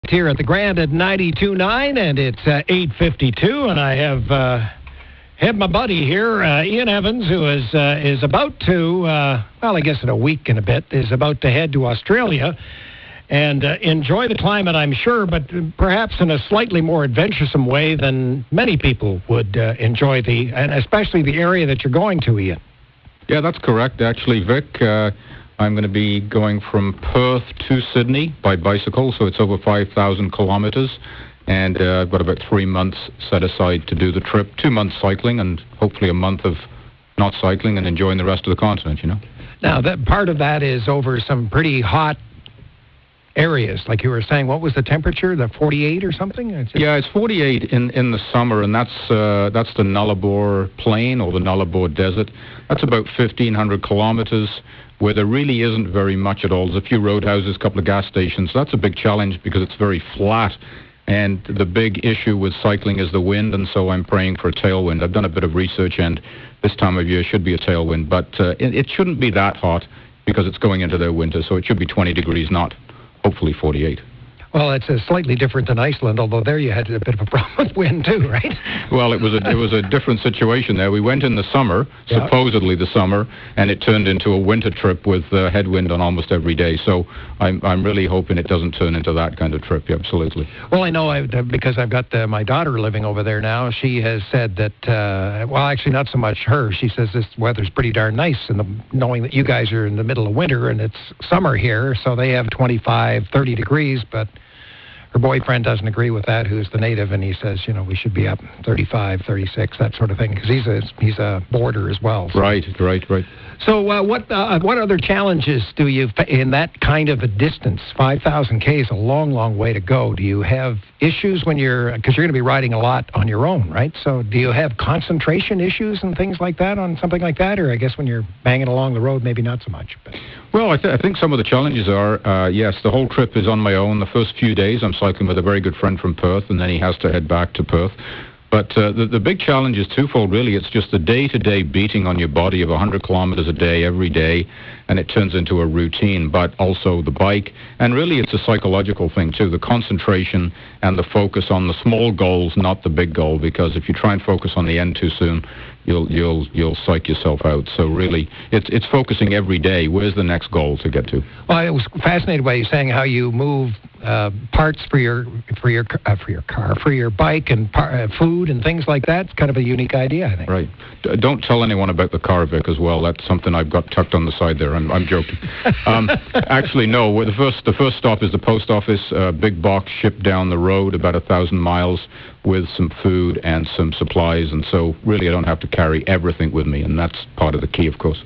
Here at the Grand at 92.9, and it's 8:52, and I have my buddy here, Ian Evans, who is about to, well, I guess in a week and a bit, is about to head to Australia and enjoy the climate, I'm sure, but perhaps in a slightly more adventuresome way than many people would enjoy and especially the area that you're going to, Ian. Yeah, that's correct, actually, Vic. I'm going to be going from Perth to Sydney by bicycle, so it's over 5,000 kilometers, and I've got about 3 months set aside to do the trip. 2 months cycling, and hopefully a month of not cycling and enjoying the rest of the continent, you know. Now, that part of that is over some pretty hot areas, like you were saying. What was the temperature? The 48 or something? Yeah, it's 48 in the summer, and that's the Nullarbor Plain or the Nullarbor Desert. That's about 1,500 kilometers, where there really isn't very much at all. There's a few roadhouses, a couple of gas stations. That's a big challenge because it's very flat. And the big issue with cycling is the wind, and so I'm praying for a tailwind. I've done a bit of research, and this time of year should be a tailwind. But it shouldn't be that hot because it's going into their winter, so it should be 20 degrees, not hopefully 48. Well, it's slightly different than Iceland, although there you had a bit of a problem with wind too, right? Well, it was a different situation there. We went in the summer, supposedly the summer, and it turned into a winter trip with headwind on almost every day. So I'm really hoping it doesn't turn into that kind of trip. Yeah, absolutely. Well, I know because I've got my daughter living over there now. She has said that, well, actually not so much her. She says this weather's pretty darn nice, and knowing that you guys are in the middle of winter and it's summer here, so they have 25, 30 degrees, but her boyfriend doesn't agree with that, who's the native, and he says, you know, we should be up 35, 36, that sort of thing, because he's a boarder as well. So. Right. So what other challenges do you, in that kind of a distance, 5,000 K is a long, long way to go. Do you have issues because you're going to be riding a lot on your own, right? So do you have concentration issues and things like that on something like that? Or I guess when you're banging along the road, maybe not so much. But. Well, I think some of the challenges are, yes, the whole trip is on my own. The first few days I'm cycling with a very good friend from Perth, and then he has to head back to Perth. But the big challenge is twofold, really. It's just the day-to-day beating on your body of 100 kilometers a day, every day, and it turns into a routine, but also the bike. And really, it's a psychological thing, too, the concentration and the focus on the small goals, not the big goal, because if you try and focus on the end too soon, you'll psych yourself out. So really, it's focusing every day. Where's the next goal to get to? Well, I was fascinated by you saying how you move parts for your car, for your bike, and food and things like that. It's kind of a unique idea, I think. Right. Don't tell anyone about the car, Vic, as well. That's something I've got tucked on the side there. I'm joking. Actually, no. The first stop is the post office. Big box shipped down the road about 1,000 miles with some food and some supplies, and so really I don't have to carry everything with me, and that's part of the key, of course.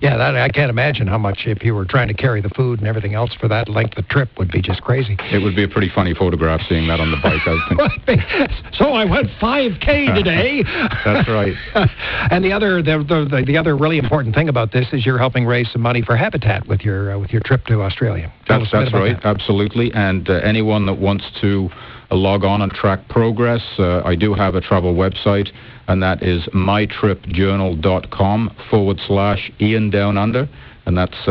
Yeah, I can't imagine how much, if you were trying to carry the food and everything else for that length of trip, would be just crazy. It would be a pretty funny photograph seeing that on the bike, I think. So I went 5K today. That's right. And the other really important thing about this is you're helping raise some money for Habitat with your trip to Australia. That's right, absolutely. And anyone that wants to log on and track progress, I do have a travel website, and that is mytripjournal.com/Ian Down Under, and that's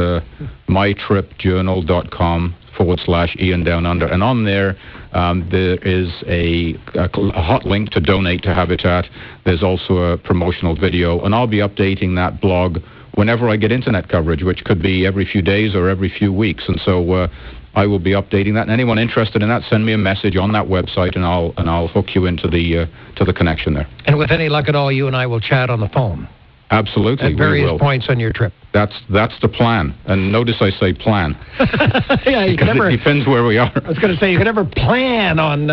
mytripjournal.com/Ian Down Under. And on there, there is a hot link to donate to Habitat. There's also a promotional video, and I'll be updating that blog whenever I get internet coverage, which could be every few days or every few weeks. And so I will be updating that. And anyone interested in that, send me a message on that website, and I'll hook you into the connection there. And with any luck at all, you and I will chat on the phone. Absolutely, at various points on your trip. That's the plan. And notice I say plan. Yeah, you can never. It depends where we are. I was going to say you can never plan on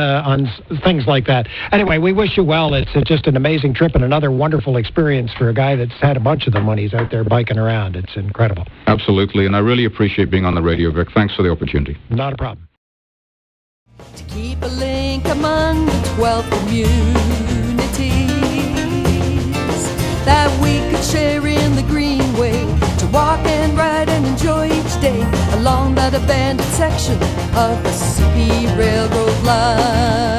things like that. Anyway, we wish you well. It's just an amazing trip and another wonderful experience for a guy that's had a bunch of them when he's out there biking around. It's incredible. Absolutely, and I really appreciate being on the radio, Vic. Thanks for the opportunity. Not a problem. keep a link among the 12 communities that we could share in the Greenway, to walk and ride and enjoy each day along that abandoned section of the CP Railroad line.